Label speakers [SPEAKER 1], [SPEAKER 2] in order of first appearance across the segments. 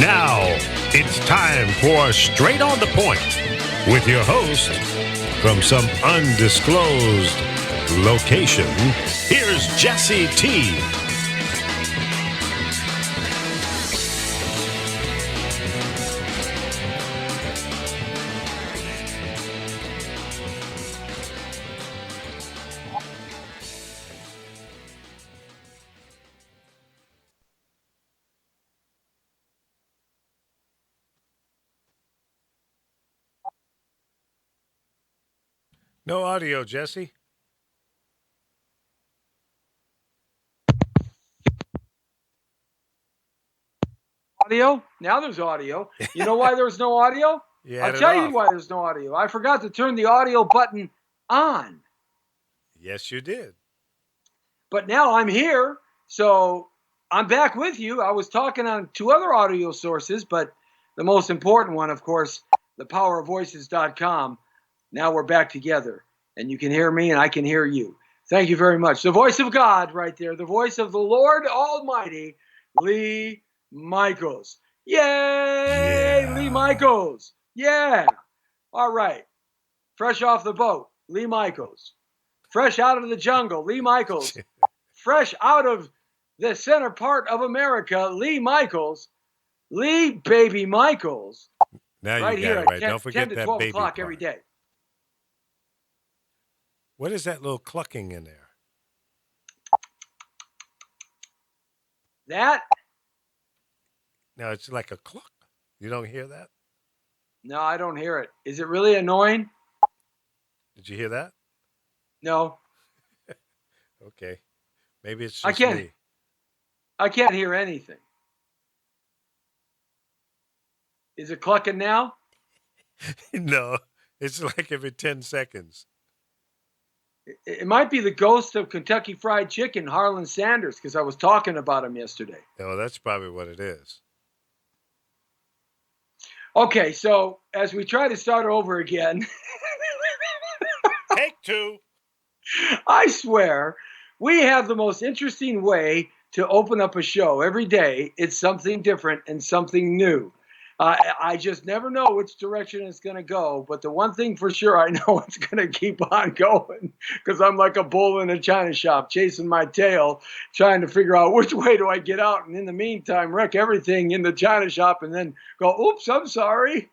[SPEAKER 1] Now, it's time for Straight on the Point with your host from some undisclosed location. Here's Jesse T. No audio, Jesse.
[SPEAKER 2] Audio? Now there's audio. You know why there's no audio? I'll tell you why there's no audio. I forgot to turn the audio button on.
[SPEAKER 1] Yes, you did.
[SPEAKER 2] But now I'm here, so I'm back with you. I was talking on two other audio sources, but the most important one, of course, thepowerofvoices.com. Now we're back together, and you can hear me, and I can hear you. Thank you very much. The voice of God right there, the voice of the Lord Almighty, Lee Michaels. Yay! Yeah. Lee Michaels. Yeah. All right. Fresh off the boat, Lee Michaels. Fresh out of the jungle, Lee Michaels. Fresh out of the center part of America, Lee Michaels. Lee Baby Michaels.
[SPEAKER 1] Now
[SPEAKER 2] right
[SPEAKER 1] you got
[SPEAKER 2] here
[SPEAKER 1] it
[SPEAKER 2] at
[SPEAKER 1] right.
[SPEAKER 2] 10,
[SPEAKER 1] Don't forget
[SPEAKER 2] 10 to
[SPEAKER 1] that
[SPEAKER 2] 12
[SPEAKER 1] baby
[SPEAKER 2] o'clock
[SPEAKER 1] part.
[SPEAKER 2] every day.
[SPEAKER 1] What is that little clucking in there?
[SPEAKER 2] That?
[SPEAKER 1] No, it's like a cluck. You don't hear that?
[SPEAKER 2] No, I don't hear it. Is it really annoying?
[SPEAKER 1] Did you hear that?
[SPEAKER 2] No.
[SPEAKER 1] Okay. Maybe it's just me.
[SPEAKER 2] I can't hear anything. Is it clucking now?
[SPEAKER 1] No, it's like every 10 seconds.
[SPEAKER 2] It might be the ghost of Kentucky Fried Chicken, Harlan Sanders, because I was talking about him yesterday.
[SPEAKER 1] Oh, that's probably what it is.
[SPEAKER 2] Okay, so as we try to start over again.
[SPEAKER 1] Take two.
[SPEAKER 2] I swear, we have the most interesting way to open up a show every day. It's something different and something new. I just never know which direction it's going to go. But the one thing for sure, I know it's going to keep on going because I'm like a bull in a china shop chasing my tail, trying to figure out which way do I get out. And in the meantime, wreck everything in the china shop and then go, oops, I'm sorry.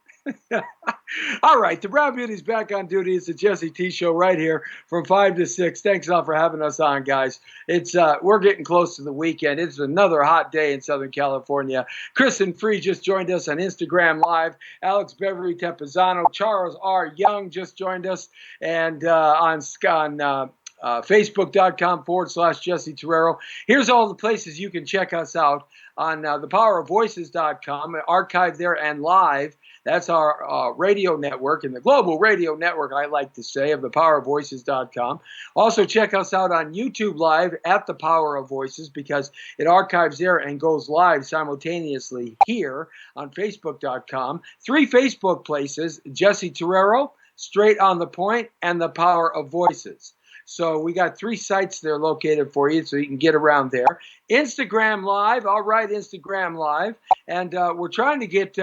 [SPEAKER 2] All right, the Brown Beauty's back on duty. It's the Jesse T Show right here from 5 to 6. Thanks all for having us on, guys. It's we're getting close to the weekend. It's another hot day in Southern California. Kristen Free just joined us on Instagram Live. Alex Beverly Tempezano, Charles R. Young just joined us, and on Facebook.com/Jesse Terrero. Here's all the places you can check us out on thepowerofvoices.com, archived there and live. That's our radio network and the global radio network, I like to say, of thepowerofvoices.com. Also, check us out on YouTube Live at The Power of Voices because it archives there and goes live simultaneously here on Facebook.com. 3 Facebook places, Jesse Terrero, Straight on the Point, and The Power of Voices. So we got 3 sites there located for you so you can get around there. Instagram Live, all right, Instagram Live. And we're trying to get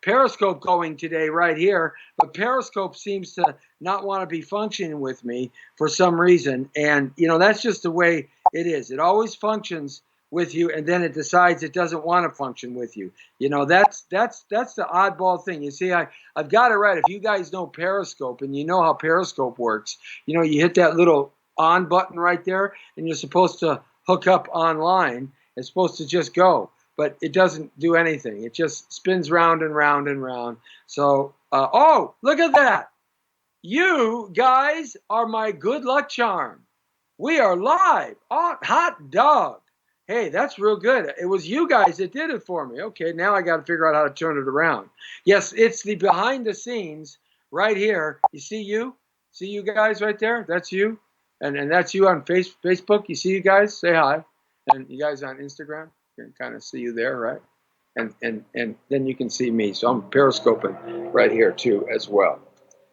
[SPEAKER 2] Periscope going today right here, but Periscope seems to not want to be functioning with me for some reason. And, you know, that's just the way it is. It always functions with you, and then it decides it doesn't want to function with you. You know, that's the oddball thing. You see, I've got it right. If you guys know Periscope and you know how Periscope works, you know, you hit that little on button right there, and you're supposed to hook up online. It's supposed to just go. But it doesn't do anything. It just spins round and round and round. So, oh, look at that. You guys are my good luck charm. We are live on Hot Dog. Hey, that's real good. It was you guys that did it for me. Okay, now I got to figure out how to turn it around. Yes, it's the behind the scenes right here. You see you? See you guys right there? That's you. And that's you on Facebook. You see you guys? Say hi. And you guys on Instagram? You can kind of see you there, right? And then you can see me. So I'm periscoping right here too as well.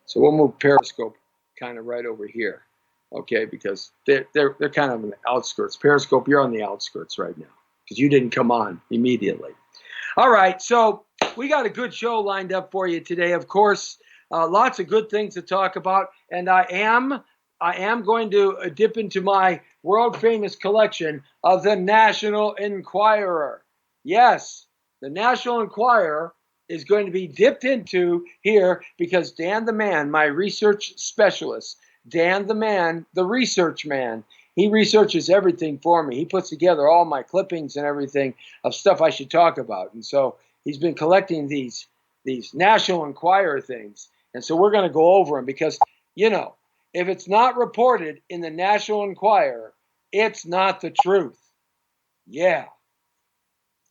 [SPEAKER 2] So we'll move Periscope kind of right over here, okay? Because they're kind of in the outskirts. Periscope, you're on the outskirts right now because you didn't come on immediately. All right, so we got a good show lined up for you today. Of course, lots of good things to talk about, and I am going to dip into my world famous collection of the National Enquirer. Yes, the National Enquirer is going to be dipped into here because Dan the Man, my research specialist, Dan the Man, the research man, he researches everything for me. He puts together all my clippings and everything of stuff I should talk about. And so he's been collecting these National Enquirer things. And so we're going to go over them because, you know, if it's not reported in the National Enquirer, it's not the truth. Yeah.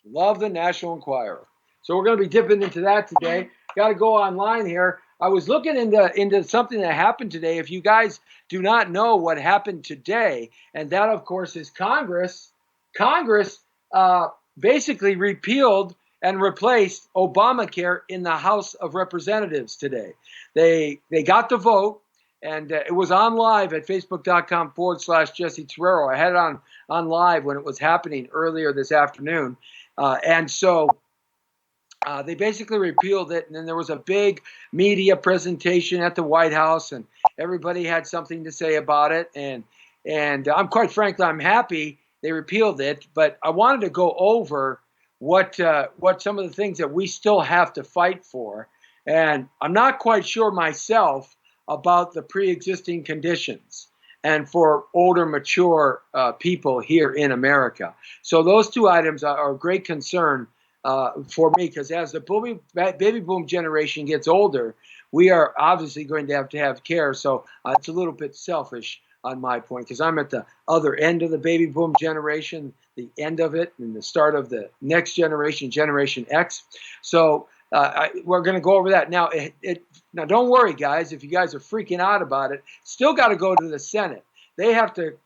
[SPEAKER 2] Love the National Enquirer. So we're going to be dipping into that today. Got to go online here. I was looking into something that happened today. If you guys do not know what happened today, and that, of course, is Congress basically repealed and replaced Obamacare in the House of Representatives today. They got the vote, and it was on live at facebook.com/Jesse Terrero. I had it on live when it was happening earlier this afternoon. And so they basically repealed it, and then there was a big media presentation at the White House, and everybody had something to say about it. And I'm quite frankly, I'm happy they repealed it, but I wanted to go over what some of the things that we still have to fight for. And I'm not quite sure myself about the pre-existing conditions and for older, mature people here in America. So those two items are of great concern for me, because as the baby boom generation gets older, we are obviously going to have care. So it's a little bit selfish on my point, because I'm at the other end of the baby boom generation, the end of it, and the start of the next generation, Generation X. So we're going to go over that. Now, now, don't worry, guys, if you guys are freaking out about it, still got to go to the Senate. They have to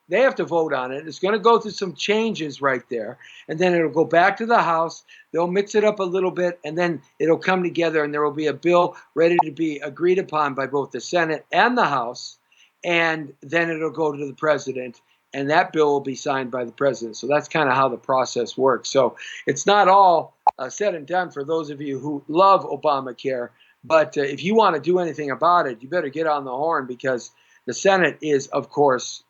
[SPEAKER 2] vote on it. It's going to go through some changes right there, and then it'll go back to the House. They'll mix it up a little bit, and then it'll come together, and there will be a bill ready to be agreed upon by both the Senate and the House, and then it'll go to the president, and that bill will be signed by the president. So that's kind of how the process works. So it's not all said and done for those of you who love Obamacare, but if you want to do anything about it, you better get on the horn, because the Senate is, of course,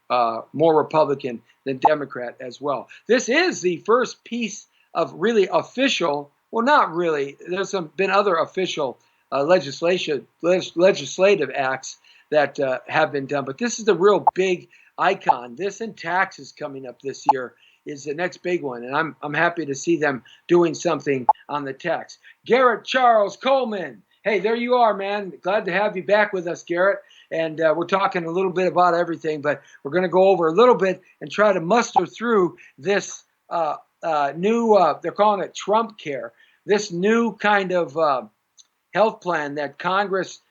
[SPEAKER 2] more Republican than Democrat as well. This is the first piece of really official, well, not really, there's been other official legislative acts that have been done, but this is the real big icon. This and taxes coming up this year is the next big one, and I'm happy to see them doing something on the tax. Garrett Charles Coleman. Hey, there you are, man. Glad to have you back with us, Garrett. And we're talking a little bit about everything, but we're going to go over a little bit and try to muster through this new, they're calling it Trump Care, this new kind of health plan that Congress,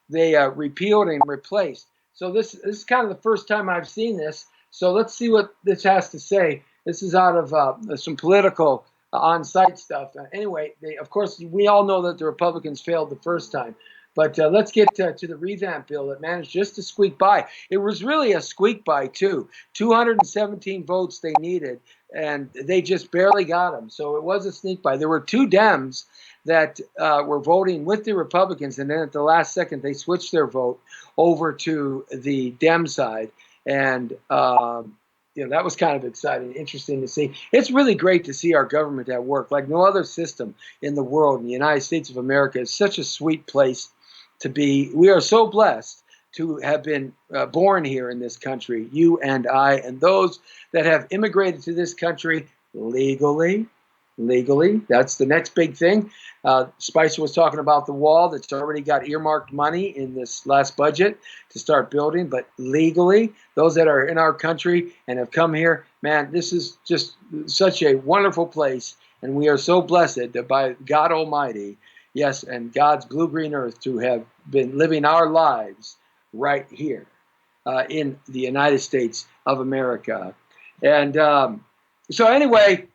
[SPEAKER 2] they repealed and replaced. So this is kind of the first time I've seen this. So let's see what this has to say. This is out of some political on-site stuff. Anyway, of course, we all know that the Republicans failed the first time. But let's get to the revamp bill that managed just to squeak by. It was really a squeak by, too. 217 votes they needed, and they just barely got them. So it was a sneak by. There were two Dems that were voting with the Republicans, and then at the last second, they switched their vote over to the Dem side. And that was kind of exciting, interesting to see. It's really great to see our government at work. Like no other system in the world, in the United States of America, is such a sweet place to be. We are so blessed to have been born here in this country, you and I, and those that have immigrated to this country legally. That's the next big thing. Spicer was talking about the wall that's already got earmarked money in this last budget to start building, but legally, those that are in our country and have come here, man, this is just such a wonderful place, and we are so blessed that by God Almighty, yes, and God's blue-green earth, to have been living our lives right here in the United States of America. And so anyway,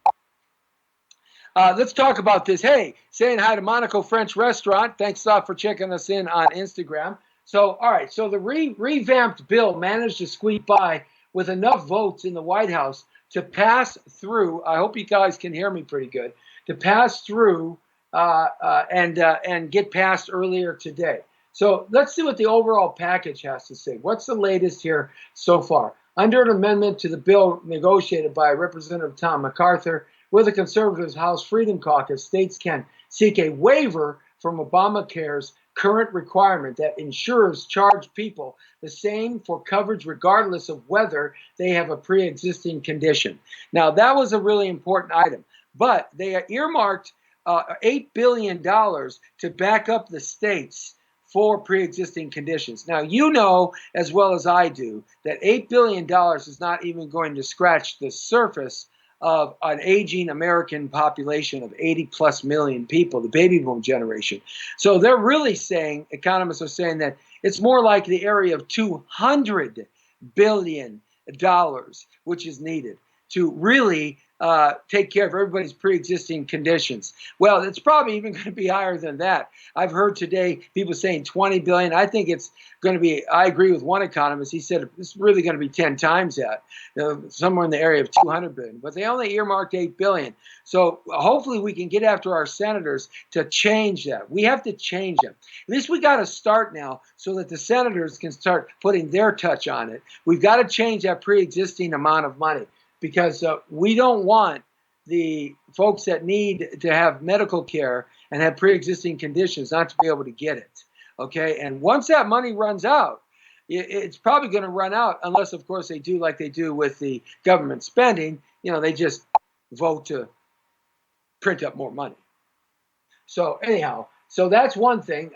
[SPEAKER 2] let's talk about this. Hey, saying hi to Monaco French Restaurant. Thanks a lot for checking us in on Instagram. So, all right, so the revamped bill managed to squeak by with enough votes in the White House to pass through. I hope you guys can hear me pretty good. to pass through and get passed earlier today. So let's see what the overall package has to say. What's the latest here so far? Under an amendment to the bill negotiated by Representative Tom MacArthur with the Conservatives House Freedom Caucus, states can seek a waiver from Obamacare's current requirement that insurers charge people the same for coverage regardless of whether they have a pre-existing condition. Now, that was a really important item, but they earmarked $8 billion to back up the states for pre-existing conditions. Now, you know as well as I do that $8 billion is not even going to scratch the surface of an aging American population of 80 plus million people, the baby boom generation. So they're really saying, economists are saying that it's more like the area of $200 billion, which is needed to really take care of everybody's pre-existing conditions. Well, it's probably even going to be higher than that. I've heard today people saying 20 billion. I think it's going to be, I agree with one economist. He said it's really going to be 10 times that, somewhere in the area of 200 billion. But they only earmarked 8 billion. So hopefully we can get after our senators to change that. We have to change them. At least we got to start now so that the senators can start putting their touch on it. We've got to change that pre-existing amount of money, because we don't want the folks that need to have medical care and have pre-existing conditions not to be able to get it, okay? And once that money runs out, it's probably going to run out unless, of course, they do like they do with the government spending. You know, they just vote to print up more money. So anyhow, so that's one thing.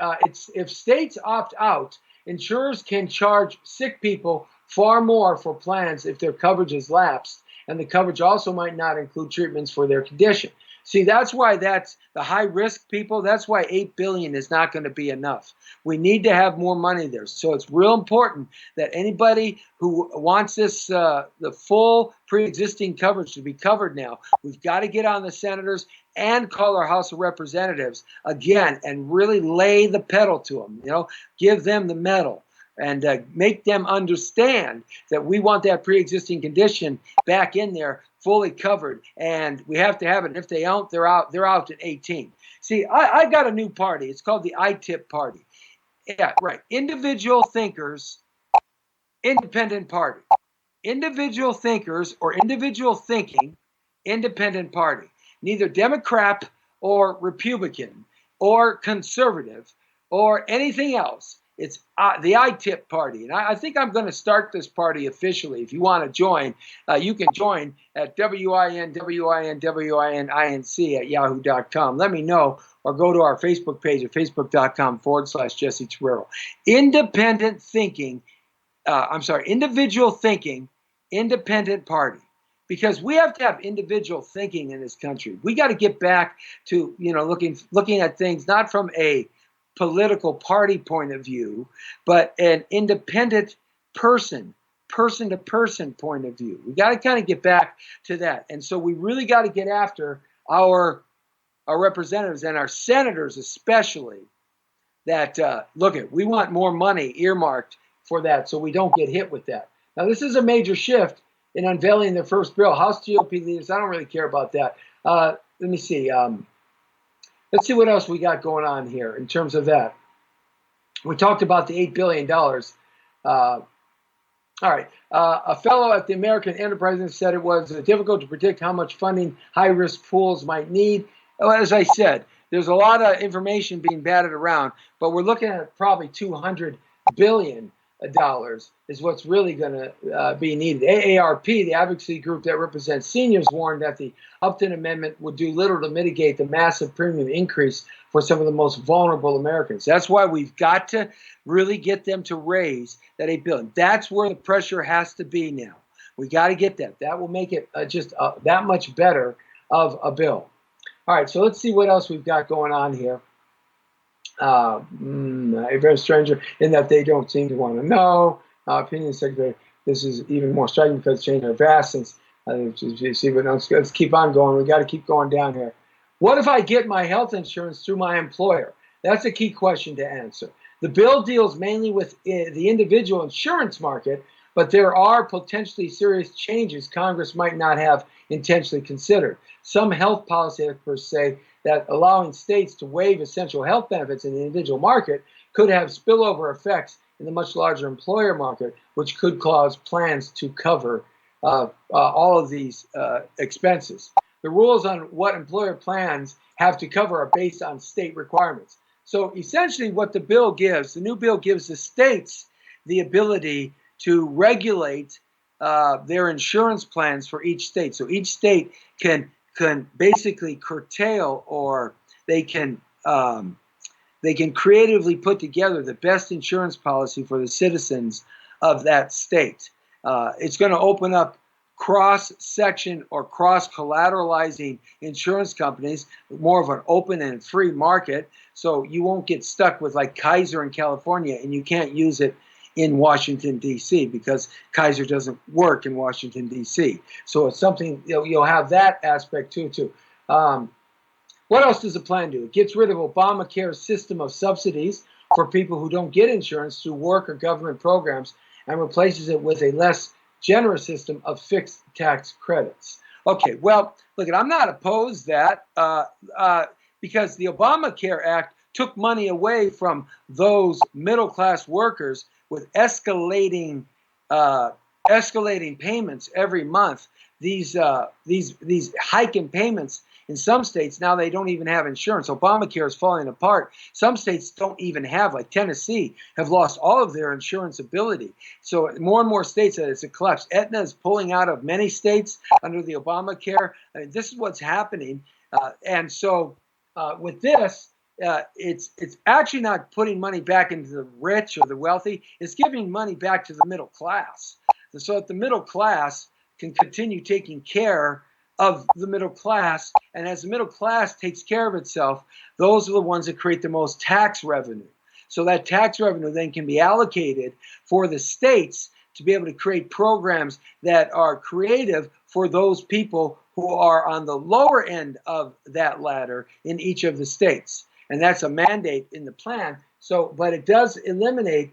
[SPEAKER 2] If states opt out, insurers can charge sick people far more for plans if their coverage is lapsed, and the coverage also might not include treatments for their condition. See, that's why that's the high-risk people. That's why $8 billion is not going to be enough. We need to have more money there. So it's real important that anybody who wants this, the full pre-existing coverage to be covered now, we've got to get on the senators and call our House of Representatives again and really lay the pedal to them. You know, give them the metal. And make them understand that we want that pre-existing condition back in there, fully covered, and we have to have it. And if they don't, they're out. They're out at 18. See, I got a new party. It's called the ITIP Party. Yeah, right. Individual Thinkers, Independent Party. Individual Thinkers or Individual Thinking, Independent Party. Neither Democrat or Republican or conservative or anything else. It's the ITIP Party. And I think I'm going to start this party officially. If you want to join, you can join at winwinwinwinc@yahoo.com. Let me know, or go to our Facebook page at facebook.com/Jesse Torrero. Independent Thinking, Individual Thinking, Independent Party. Because we have to have individual thinking in this country. We got to get back to, looking at things not from a political party point of view, but an independent person-to-person point of view. We got to kind of get back to that. And so we really got to get after our representatives and our senators especially that, we want more money earmarked for that so we don't get hit with that. Now, this is a major shift in unveiling their first bill. House GOP leaders, I don't really care about that. Let me see. Let's see what else we got going on here in terms of that. We talked about the $8 billion. All right. A fellow at the American Enterprise said it was difficult to predict how much funding high-risk pools might need. Well, as I said, there's a lot of information being batted around, but we're looking at probably $200 billion is what's really going to be needed. AARP, the advocacy group that represents seniors, warned that the Upton Amendment would do little to mitigate the massive premium increase for some of the most vulnerable Americans. That's why we've got to really get them to raise that $8 billion. That's where the pressure has to be now. We got to get that. That will make it just that much better of a bill. All right, so let's see what else we've got going on here. A very stranger in that they don't seem to want to know. Opinion Secretary, this is even more striking because change are vast since you see, but let's keep on going. We got to keep going down here. What if I get my health insurance through my employer? That's a key question to answer. The bill deals mainly with the individual insurance market, but there are potentially serious changes Congress might not have intentionally considered. Some health policy experts say that allowing states to waive essential health benefits in the individual market could have spillover effects in the much larger employer market, which could cause plans to cover all of these expenses. The rules on what employer plans have to cover are based on state requirements. So essentially what the new bill gives the states the ability to regulate their insurance plans for each state. So each state can basically curtail, or they can creatively put together the best insurance policy for the citizens of that state. It's going to open up cross-section or cross-collateralizing insurance companies, more of an open and free market, so you won't get stuck with like Kaiser in California and you can't use it in Washington, D.C. because Kaiser doesn't work in Washington, D.C. So it's something, you'll have that aspect too. What else does the plan do? It gets rid of Obamacare's system of subsidies for people who don't get insurance through work or government programs and replaces it with a less generous system of fixed tax credits. Okay, well, look, I'm not opposed to that because the Obamacare Act took money away from those middle-class workers with escalating payments every month. These hike in payments in some states, now they don't even have insurance. Obamacare is falling apart. Some states don't even have, like Tennessee, have lost all of their insurance ability. So more and more states, it's a collapse. Aetna is pulling out of many states under the Obamacare. I mean, this is what's happening. And so with this, it's actually not putting money back into the rich or the wealthy. It's giving money back to the middle class. So that the middle class can continue taking care of the middle class. And as the middle class takes care of itself, those are the ones that create the most tax revenue. So that tax revenue then can be allocated for the states to be able to create programs that are creative for those people who are on the lower end of that ladder in each of the states. And that's a mandate in the plan. So, but it does eliminate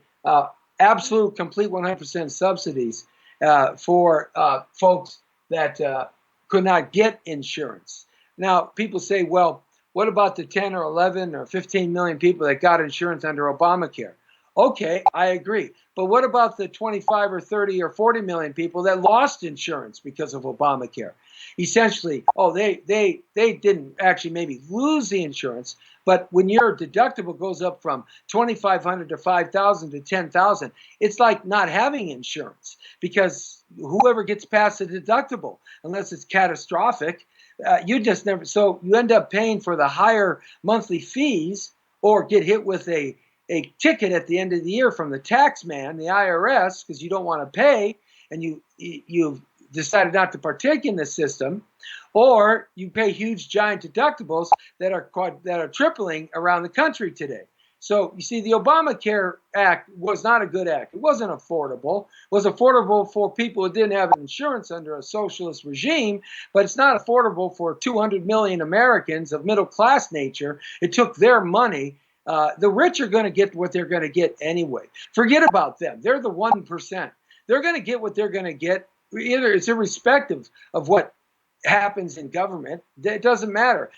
[SPEAKER 2] absolute, complete 100% subsidies for folks that could not get insurance. Now, people say, well, what about the 10 or 11 or 15 million people that got insurance under Obamacare? Okay, I agree. But what about the 25 or 30 or 40 million people that lost insurance because of Obamacare? Essentially, they didn't actually maybe lose the insurance, but when your deductible goes up from $2,500 to $5,000 to $10,000, it's like not having insurance, because whoever gets past the deductible, unless it's catastrophic, you just never. So you end up paying for the higher monthly fees, or get hit with a ticket at the end of the year from the tax man, the IRS, because you don't want to pay, and you've decided not to partake in this system, or you pay huge giant deductibles that are tripling around the country today. So you see, the Obamacare Act was not a good act. It wasn't affordable. It was affordable for people who didn't have insurance under a socialist regime, but it's not affordable for 200 million Americans of middle class nature. It took their money. The rich are going to get what they're going to get anyway. Forget about them. They're the 1%. They're going to get what they're going to get. Either it's irrespective of what happens in government. It doesn't matter.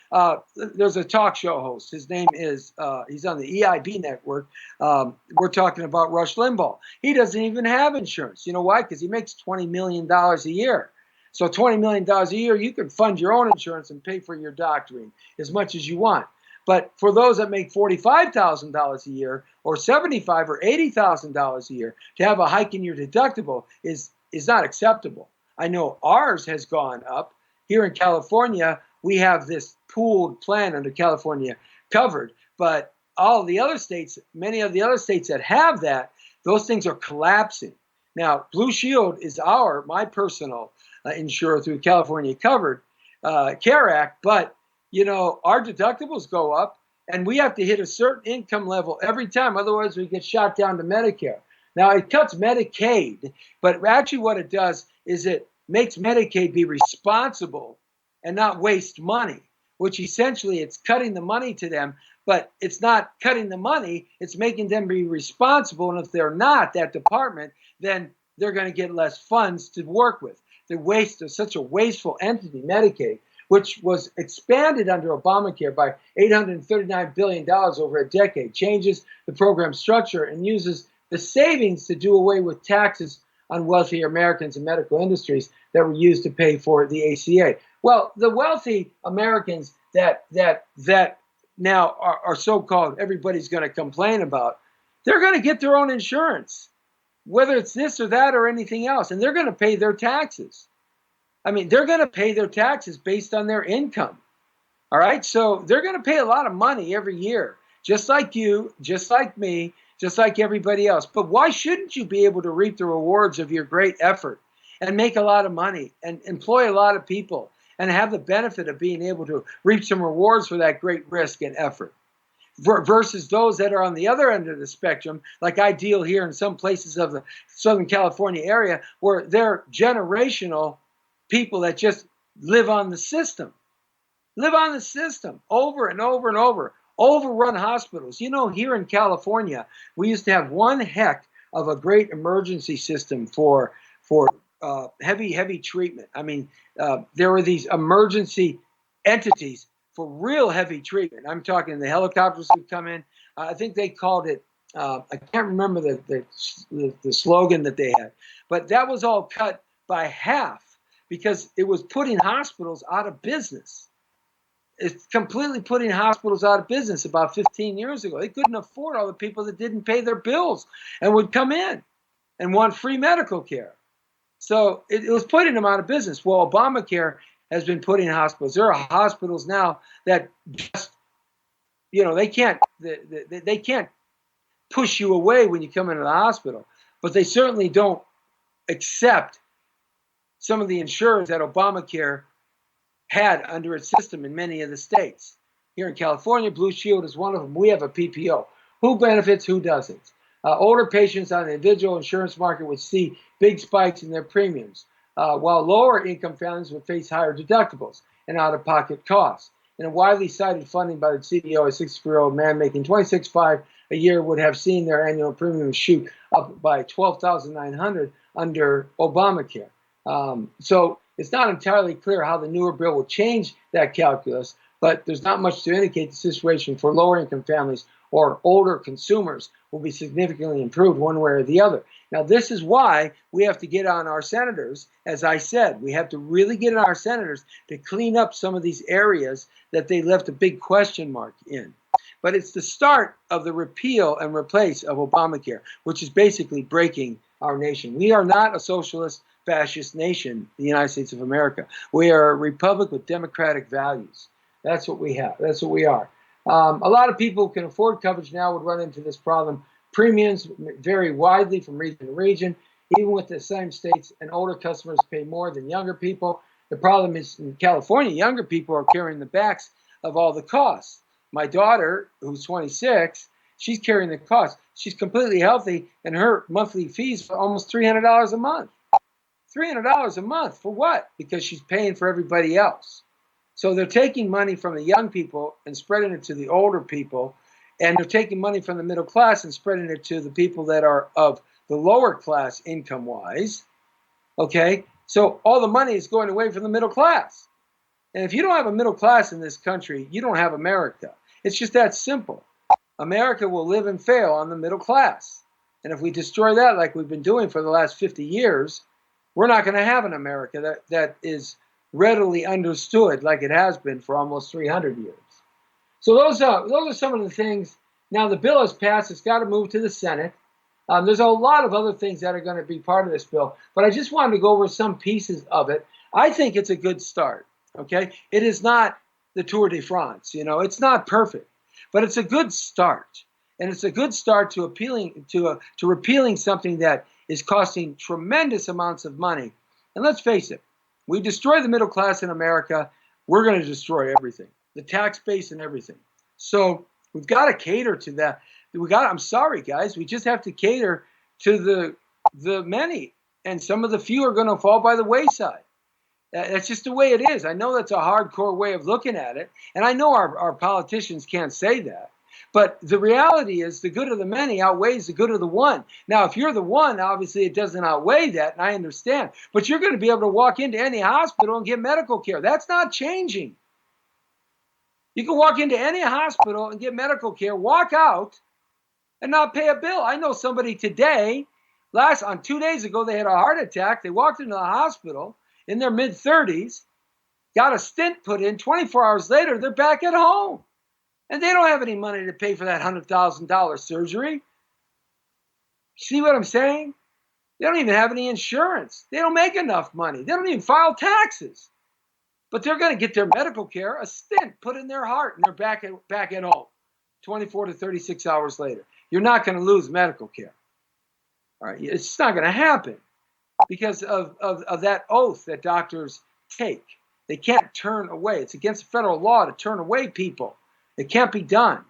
[SPEAKER 2] There's a talk show host. His name is, he's on the EIB network. We're talking about Rush Limbaugh. He doesn't even have insurance. You know why? Because he makes $20 million a year. So $20 million a year, you can fund your own insurance and pay for your doctoring as much as you want. But for those that make $45,000 a year, or $75,000 or $80,000 a year, to have a hike in your deductible is not acceptable. I know ours has gone up. Here in California, we have this pooled plan under California Covered, but all the other states, many of the other states that have that, those things are collapsing. Now, Blue Shield is my personal insurer through California Covered Care Act, but you know, our deductibles go up, and we have to hit a certain income level every time. Otherwise, we get shot down to Medicare. Now, it cuts Medicaid, but actually what it does is it makes Medicaid be responsible and not waste money, which essentially it's cutting the money to them, but it's not cutting the money. It's making them be responsible. And if they're not, that department, then they're going to get less funds to work with. They're such a wasteful entity, Medicaid, which was expanded under Obamacare by $839 billion over a decade, changes the program structure and uses the savings to do away with taxes on wealthy Americans and medical industries that were used to pay for the ACA. Well, the wealthy Americans that now are so-called everybody's going to complain about, they're going to get their own insurance, whether it's this or that or anything else, and they're going to pay their taxes. I mean, they're going to pay their taxes based on their income. All right, so they're going to pay a lot of money every year, just like you, just like me, just like everybody else. But why shouldn't you be able to reap the rewards of your great effort and make a lot of money and employ a lot of people and have the benefit of being able to reap some rewards for that great risk and effort? Versus those that are on the other end of the spectrum, like I deal here in some places of the Southern California area, where they're generational people that just live on the system over and over and over. Overrun hospitals. You know, here in California, we used to have one heck of a great emergency system for heavy treatment. I mean, there were these emergency entities for real heavy treatment. I'm talking the helicopters would come in. I think they called it, I can't remember the slogan that they had, but that was all cut by half because it was putting hospitals out of business. It's completely putting hospitals out of business about 15 years ago. They couldn't afford all the people that didn't pay their bills and would come in and want free medical care. So it was putting them out of business. Well, Obamacare has been putting hospitals. There are hospitals now that just, you know, they can't push you away when you come into the hospital, but they certainly don't accept some of the insurers that Obamacare had under its system in many of the states. Here in California, Blue Shield is one of them. We have a PPO. Who benefits, who doesn't? Older patients on the individual insurance market would see big spikes in their premiums, while lower income families would face higher deductibles and out-of-pocket costs. In a widely cited funding by the CEO, a 64-year-old man making $26,500 a year would have seen their annual premium shoot up by $12,900 under Obamacare. So it's not entirely clear how the newer bill will change that calculus, but there's not much to indicate the situation for lower income families or older consumers will be significantly improved one way or the other. Now, this is why we have to get on our senators. As I said, we have to really get on our senators to clean up some of these areas that they left a big question mark in. But it's the start of the repeal and replace of Obamacare, which is basically breaking our nation. We are not a socialist fascist nation, the United States of America. We are a republic with democratic values. That's what we have. That's what we are. A lot of people who can afford coverage now would run into this problem. Premiums vary widely from region to region. Even with the same states, and older customers pay more than younger people. The problem is in California, younger people are carrying the backs of all the costs. My daughter, who's 26, she's carrying the cost. She's completely healthy, and her monthly fees are almost $300 a month. $300 a month for what? Because she's paying for everybody else. So they're taking money from the young people and spreading it to the older people, and they're taking money from the middle class and spreading it to the people that are of the lower class income-wise. Okay? So all the money is going away from the middle class. And if you don't have a middle class in this country, you don't have America. It's just that simple. America will live and fail on the middle class. And if we destroy that like we've been doing for the last 50 years, we're not going to have an America that is readily understood like it has been for almost 300 years. So those are some of the things. Now the bill has passed. It's got to move to the Senate. There's a lot of other things that are going to be part of this bill, but I just wanted to go over some pieces of it. I think it's a good start. Okay, it is not the Tour de France. You know, it's not perfect, but it's a good start, and it's a good start to repealing something that is costing tremendous amounts of money. And let's face it, we destroy the middle class in America, we're going to destroy everything, the tax base and everything. So we've got to cater to that. I'm sorry, guys, we just have to cater to the many, and some of the few are going to fall by the wayside. That's just the way it is. I know that's a hardcore way of looking at it, and I know our politicians can't say that, But the reality is the good of the many outweighs the good of the one. Now, if you're the one, obviously it doesn't outweigh that, and I understand. But you're going to be able to walk into any hospital and get medical care. That's not changing. You can walk into any hospital and get medical care, walk out, and not pay a bill. I know somebody today, on 2 days ago, they had a heart attack. They walked into the hospital in their mid-30s, got a stent put in. 24 hours later, they're back at home. And they don't have any money to pay for that $100,000 surgery. See what I'm saying? They don't even have any insurance. They don't make enough money. They don't even file taxes. But they're going to get their medical care, a stent put in their heart, and they're back at home 24 to 36 hours later. You're not going to lose medical care. All right? It's not going to happen because of that oath that doctors take. They can't turn away. It's against federal law to turn away people. It can't be done.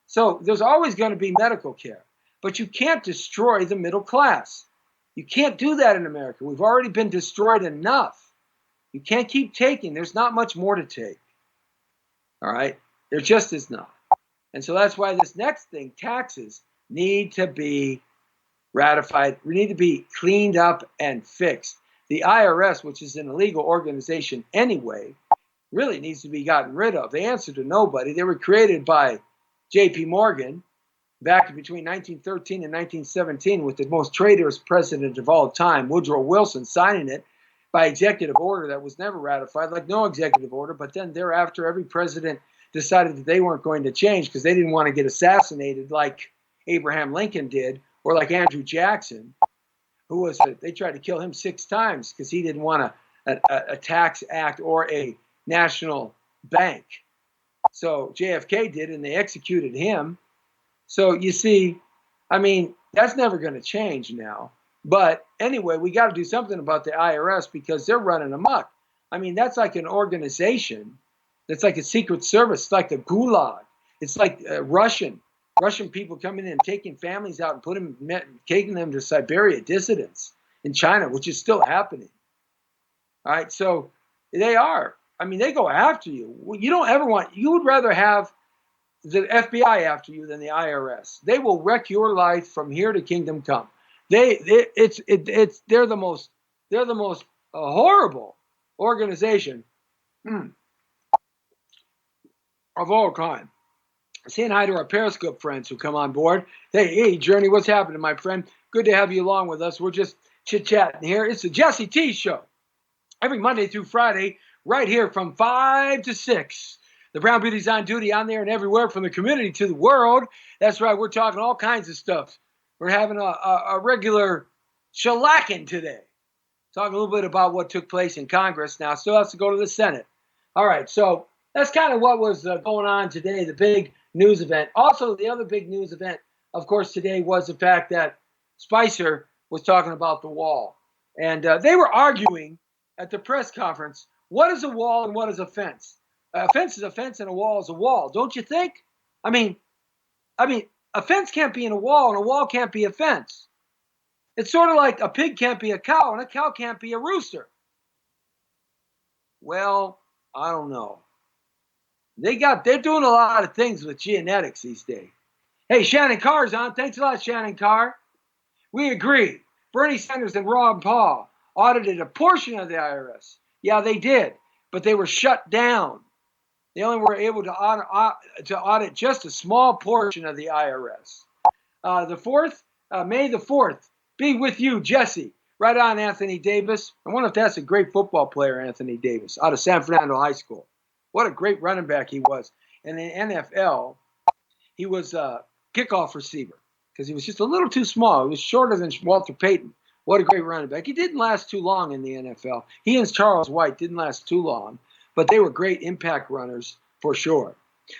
[SPEAKER 2] So there's always going to be medical care. But you can't destroy the middle class. You can't do that in America. We've already been destroyed enough. You can't keep taking. There's not much more to take. All right? There just is not. And so that's why this next thing, taxes, need to be ratified. We need to be cleaned up and fixed. The IRS, which is an illegal organization anyway, really needs to be gotten rid of. They answer to nobody. They were created by J.P. Morgan back between 1913 and 1917 with the most traitorous president of all time, Woodrow Wilson, signing it by executive order that was never ratified, like no executive order. But then thereafter, every president decided that they weren't going to change because they didn't want to get assassinated like Abraham Lincoln did or like Andrew Jackson, who was, they tried to kill him 6 times because he didn't want a tax act or a national bank. So JFK did, and they executed him. So you see, I mean, that's never going to change now. But anyway, we got to do something about the IRS because they're running amok. I mean, that's like an organization. That's like a secret service. It's like the Gulag. It's like Russian people coming in and taking families out and taking them to Siberia, dissidents in China, which is still happening. All right, so they are. I mean, they go after you. You don't ever want. You would rather have the FBI after you than the IRS. They will wreck your life from here to kingdom come. They're the most horrible organization of all time. Saying hi to our Periscope friends who come on board. Hey, Journey, what's happening, my friend? Good to have you along with us. We're just chit-chatting here. It's the Jesse T Show. Every Monday through Friday, right here from 5 to 6. The Brown Beauty's on duty on there and everywhere from the community to the world. That's right, we're talking all kinds of stuff. We're having a regular shellacking today. Talking a little bit about what took place in Congress. Now, still has to go to the Senate. All right, so that's kind of what was going on today, the big news event. Also, the other big news event, of course, today was the fact that Spicer was talking about the wall. And they were arguing at the press conference, what is a wall and what is a fence? A fence is a fence and a wall is a wall, don't you think? I mean, a fence can't be in a wall and a wall can't be a fence. It's sort of like a pig can't be a cow and a cow can't be a rooster. Well, I don't know. They're doing a lot of things with genetics these days. Hey, Shannon Carr's on. Thanks a lot, Shannon Carr. We agree. Bernie Sanders and Ron Paul audited a portion of the IRS. Yeah, they did, but they were shut down. They only were able to audit just a small portion of the IRS. May the 4th, be with you, Jesse. Right on, Anthony Davis. I wonder if that's a great football player, Anthony Davis, out of San Fernando High School. What a great running back he was. In the NFL, he was a kickoff receiver because he was just a little too small. He was shorter than Walter Payton. What a great running back. He didn't last too long in the NFL. He and Charles White didn't last too long, but they were great impact runners for sure.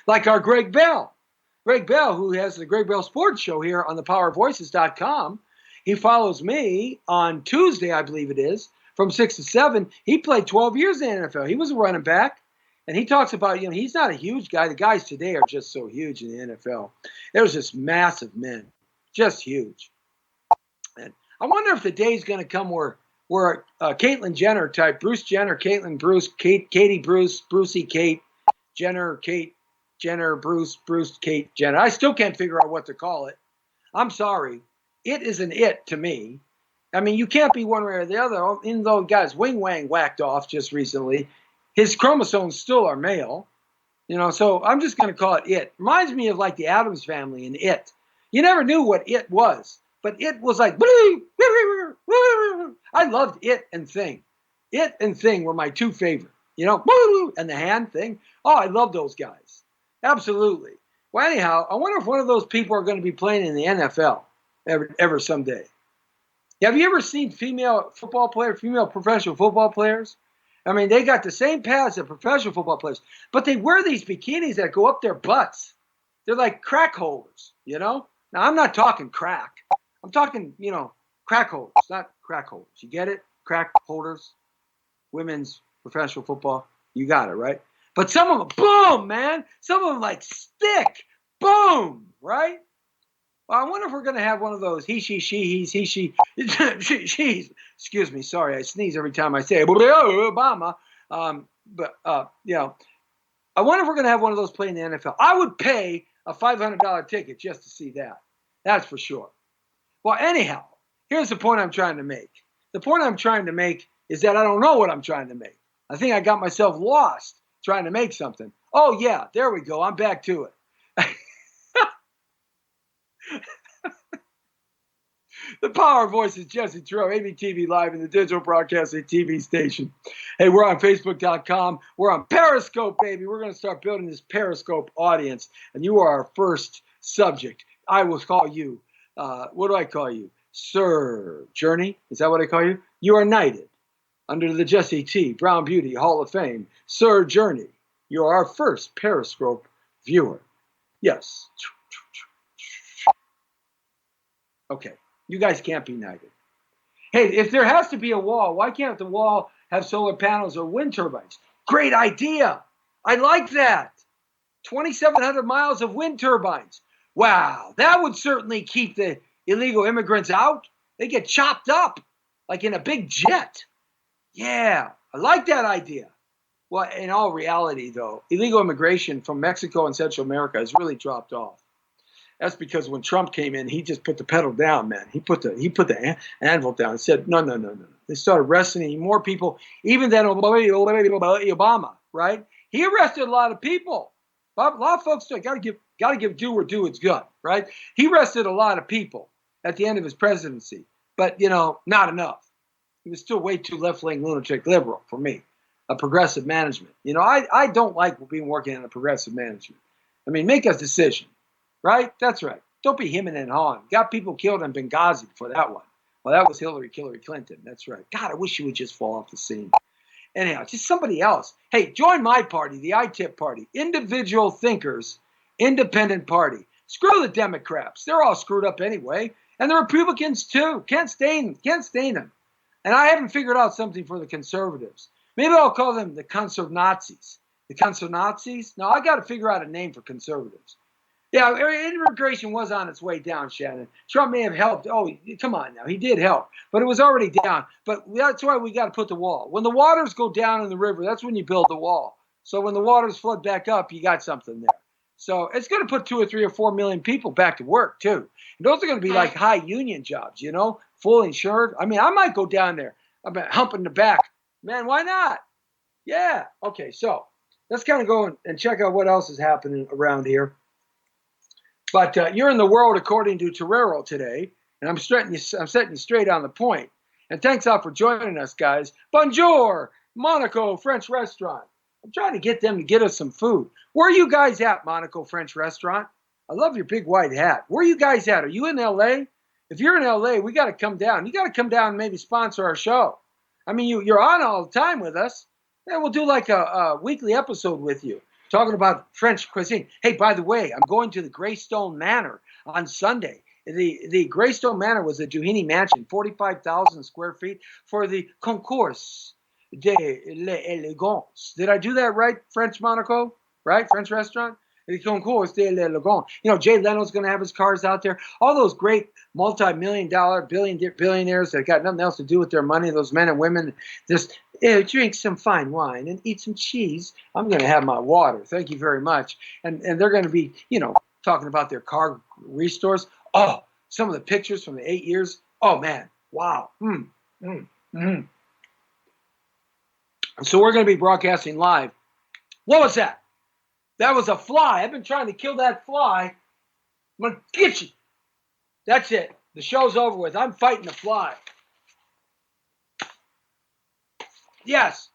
[SPEAKER 2] Like our Greg Bell. Greg Bell, who has the Greg Bell Sports Show here on thepowervoices.com. He follows me on Tuesday, I believe it is, from 6 to 7. He played 12 years in the NFL. He was a running back. And he talks about, he's not a huge guy. The guys today are just so huge in the NFL. There's just massive men, just huge. And I wonder if the day's going to come where Caitlyn Jenner type, Bruce Jenner, Caitlyn Bruce, Katie Bruce, Brucey Kate, Jenner, Kate, Jenner, Bruce, Kate, Jenner. I still can't figure out what to call it. I'm sorry. It is an it to me. I mean, you can't be one way or the other. Even though guy's wing wang whacked off just recently, his chromosomes still are male. So I'm just going to call it it. Reminds me of like the Addams Family and It. You never knew what it was, but it was like, I loved It and Thing. It and Thing were my two favorite, and the hand thing. Oh, I love those guys. Absolutely. Well, anyhow, I wonder if one of those people are going to be playing in the NFL ever someday. Have you ever seen female professional football players? I mean, they got the same pads as professional football players, but they wear these bikinis that go up their butts. They're like crack holders, Now, I'm not talking crack. I'm talking, crack holders, not crack holders. You get it? Crack holders, women's professional football. You got it, right? But some of them, boom, man. Some of them like stick, boom, right? Well, I wonder if we're going to have one of those he, she, he's, she, she's. Excuse me, sorry, I sneeze every time I say it. Obama. I wonder if we're going to have one of those play in the NFL. I would pay a $500 ticket just to see that. That's for sure. Well, anyhow, here's the point I'm trying to make. The point I'm trying to make is that I don't know what I'm trying to make. I think I got myself lost trying to make something. Oh, yeah, there we go. I'm back to it. The Power Voice is Jesse Terrell, ABTV Live in the digital broadcasting TV station. Hey, we're on Facebook.com. We're on Periscope, baby. We're going to start building this Periscope audience, and you are our first subject. I will call you, what do I call you? Sir Journey? Is that what I call you? You are knighted under the Jesse T. Brown Beauty Hall of Fame. Sir Journey, you are our first Periscope viewer. Yes. Okay. You guys can't be knighted. Hey, if there has to be a wall, why can't the wall have solar panels or wind turbines? Great idea. I like that. 2,700 miles of wind turbines. Wow, that would certainly keep the illegal immigrants out. They get chopped up like in a big jet. Yeah, I like that idea. Well, in all reality, though, illegal immigration from Mexico and Central America has really dropped off. That's because when Trump came in, he just put the pedal down, man. He put the anvil down and said, no. They started arresting more people, even than Obama, right? He arrested a lot of people. A lot of folks got to give due where due is good, right? He arrested a lot of people at the end of his presidency, but not enough. He was still way too left-wing lunatic liberal for me. A progressive management. I don't like working in a progressive management. I mean, make a decision. Right? That's right. Don't be hemming and hawing. Got people killed in Benghazi for that one. Well, that was Hillary Clinton. That's right. God, I wish she would just fall off the scene. Anyhow, just somebody else. Hey, join my party, the ITIP party. Individual thinkers, independent party. Screw the Democrats. They're all screwed up anyway. And the Republicans too. Can't stain them. And I haven't figured out something for the conservatives. Maybe I'll call them the Conservnazis. The Conservnazis? No, I got to figure out a name for conservatives. Yeah, immigration was on its way down, Shannon. Trump may have helped. Oh, come on now. He did help. But it was already down. But that's why we got to put the wall. When the waters go down in the river, that's when you build the wall. So when the waters flood back up, you got something there. So it's going to put 2 or 3 or 4 million people back to work, too. And those are going to be like high union jobs, full insured. I mean, I might go down there. I'm humping the back. Man, why not? Yeah. Okay, so let's kind of go and check out what else is happening around here. But you're in the world according to Terrero today, and I'm setting you straight on the point. And thanks out for joining us, guys. Bonjour, Monaco French Restaurant. I'm trying to get them to get us some food. Where are you guys at, Monaco French Restaurant? I love your big white hat. Where are you guys at? Are you in L.A.? If you're in L.A., we got to come down. You got to come down and maybe sponsor our show. I mean, you're on all the time with us. Yeah, we'll do like a weekly episode with you. Talking about French cuisine. Hey, by the way, I'm going to the Greystone Manor on Sunday. The Greystone Manor was a Doheny mansion, 45,000 square feet, for the Concours de l'Elegance. Did I do that right, French Monaco? Right? French restaurant? The Concours de l'Elegance. Jay Leno's going to have his cars out there. All those great multi-million-dollar billionaires that got nothing else to do with their money, those men and women, just drink some fine wine and eat some cheese. I'm going to have my water. Thank you very much. And they're going to be, talking about their car restores. Oh, some of the pictures from the 8 years. Oh, man. Wow. So we're going to be broadcasting live. What was that? That was a fly. I've been trying to kill that fly. I'm going to get you. That's it. The show's over with. I'm fighting the fly. Yes.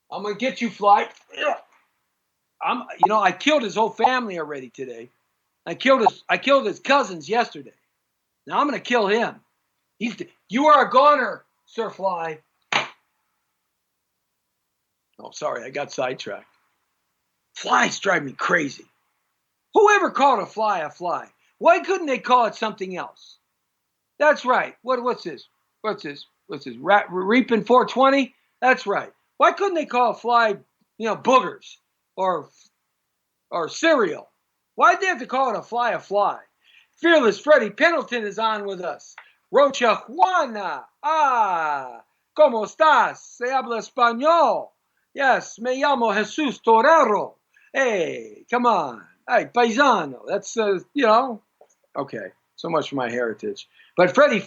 [SPEAKER 2] I'm going to get you, fly. I killed his whole family already today. I killed his cousins yesterday. Now I'm going to kill him. You are a goner, Sir Fly. Oh, sorry, I got sidetracked. Flies drive me crazy. Whoever called a fly a fly? Why couldn't they call it something else? That's right. What's this? What's this? Reaping 420? That's right. Why couldn't they call a fly, boogers or cereal? Why'd they have to call it a fly a fly? Fearless Freddie Pendleton is on with us. Rocha Juana. ¿Cómo estás? Se habla español. Yes, me llamo Jesus Torero. Hey, come on. Hey, paisano. That's, Okay, so much for my heritage. But Freddie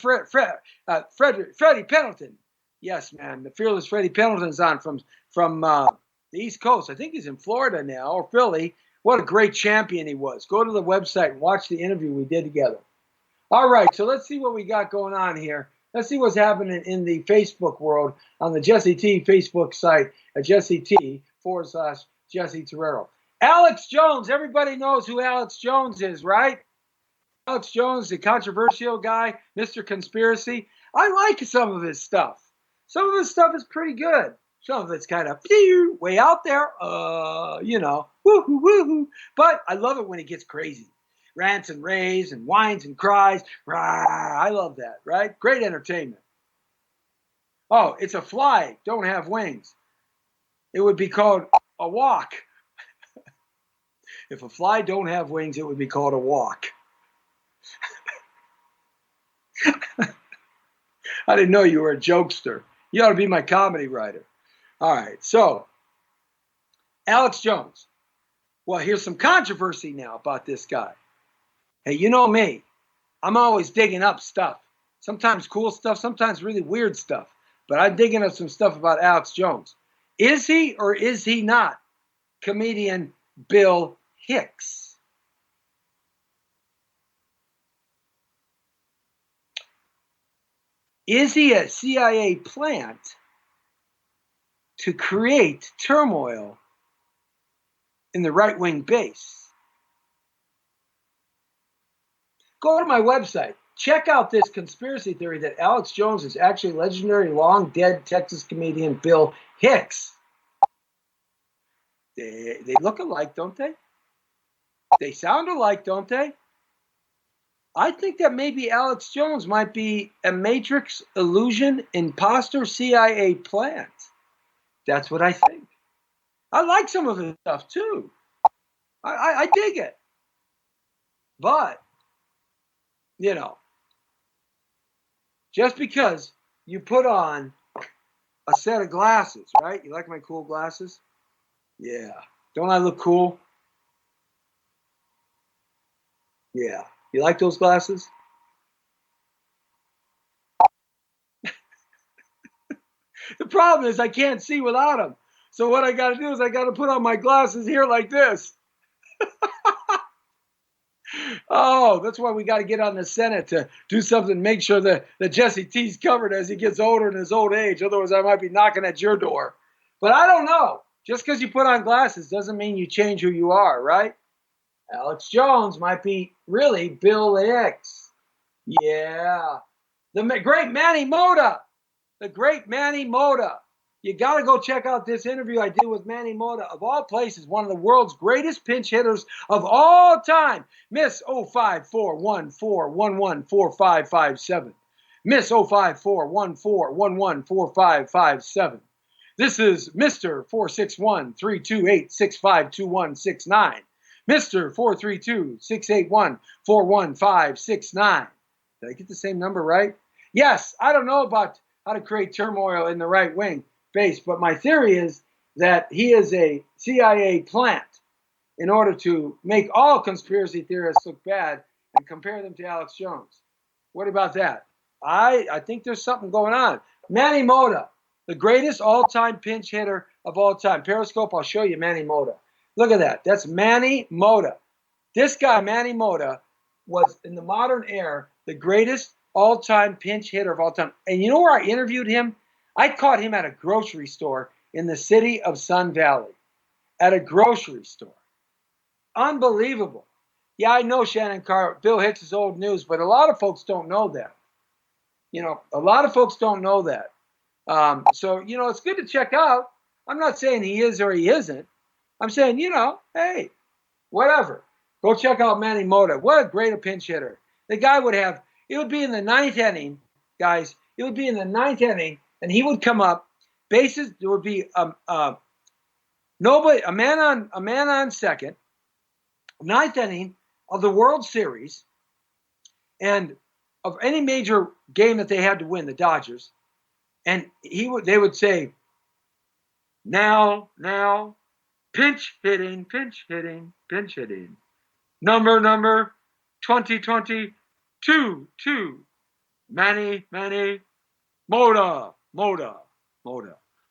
[SPEAKER 2] Pendleton. Yes, man. The Fearless Freddie Pendleton's on from the East Coast. I think he's in Florida now, or Philly. What a great champion he was. Go to the website and watch the interview we did together. All right, so let's see what we got going on here. Let's see what's happening in the Facebook world on the Jesse T Facebook site at Jesse T/Jesse Torero. Alex Jones. Everybody knows who Alex Jones is, right? Alex Jones, the controversial guy, Mr. Conspiracy. I like some of his stuff. Some of his stuff is pretty good. Some of it's kind of way out there, woohoo. But I love it when he gets crazy. Rants and raves and whines and cries. Rah, I love that, right? Great entertainment. Oh, it's a fly. Don't have wings. It would be called a walk. If a fly don't have wings, it would be called a walk. I didn't know you were a jokester. You ought to be my comedy writer. All right, so Alex Jones. Well, here's some controversy now about this guy. Hey, you know me. I'm always digging up stuff. Sometimes cool stuff, sometimes really weird stuff. But I'm digging up some stuff about Alex Jones. Is he or is he not comedian Bill Hicks? Is he a CIA plant to create turmoil in the right-wing base? Go to my website. Check out this conspiracy theory that Alex Jones is actually legendary long-dead Texas comedian Bill Hicks. They look alike, don't they? They sound alike, don't they? I think that maybe Alex Jones might be a Matrix illusion imposter CIA plant. That's what I think. I like some of his stuff too. I dig it. But, just because you put on a set of glasses, right? You like my cool glasses? Yeah. Don't I look cool? Yeah. You like those glasses? The problem is I can't see without them. So what I got to do is I got to put on my glasses here like this. Oh, that's why we got to get on the Senate to do something, make sure that Jesse T's covered as he gets older in his old age. Otherwise, I might be knocking at your door. But I don't know. Just because you put on glasses doesn't mean you change who you are, right? Alex Jones might be really Bill Hicks. Yeah. The great Manny Mota. The great Manny Mota. You got to go check out this interview I did with Manny Mota. Of all places, one of the world's greatest pinch hitters of all time. Miss 05414114557. Miss 05414114557. This is Mr. 461-328-652169. Mr. 432-681-41569. Did I get the same number right? Yes, I don't know about how to create turmoil in the right wing base. But my theory is that he is a CIA plant in order to make all conspiracy theorists look bad and compare them to Alex Jones. What about that? I think there's something going on. Manny Mota, the greatest all-time pinch hitter of all time. Periscope, I'll show you Manny Mota. Look at that. That's Manny Mota. This guy, Manny Mota, was in the modern era the greatest all-time pinch hitter of all time. And you know where I interviewed him? I caught him at a grocery store in the city of Sun Valley. At a grocery store. Unbelievable. Yeah, I know Shannon Carr, Bill Hicks is old news, but a lot of folks don't know that. A lot of folks don't know that. So, it's good to check out. I'm not saying he is or he isn't. I'm saying, hey, whatever. Go check out Manny Mota. What a great pinch hitter. The guy it would be in the ninth inning, guys. It would be in the ninth inning, and he would come up. Bases, there would be a man on second, ninth inning of the World Series, and of any major game that they had to win, the Dodgers, and they would say, now, pinch hitting, number 2022, Manny Mota.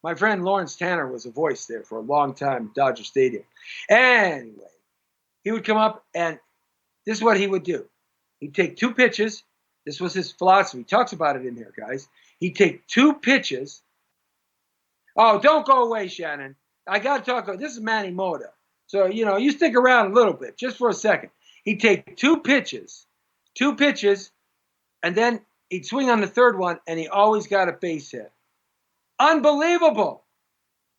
[SPEAKER 2] My friend Lawrence Tanner was a voice there for a long time, Dodger Stadium. Anyway, he would come up, and this is what he would do. He'd take two pitches. This was his philosophy. He talks about it in here, guys. He'd take two pitches. Oh, don't go away, Shannon. I got to talk about this is Manny Mota. So, you stick around a little bit, just for a second. He'd take two pitches, and then he'd swing on the third one, and he always got a base hit. Unbelievable.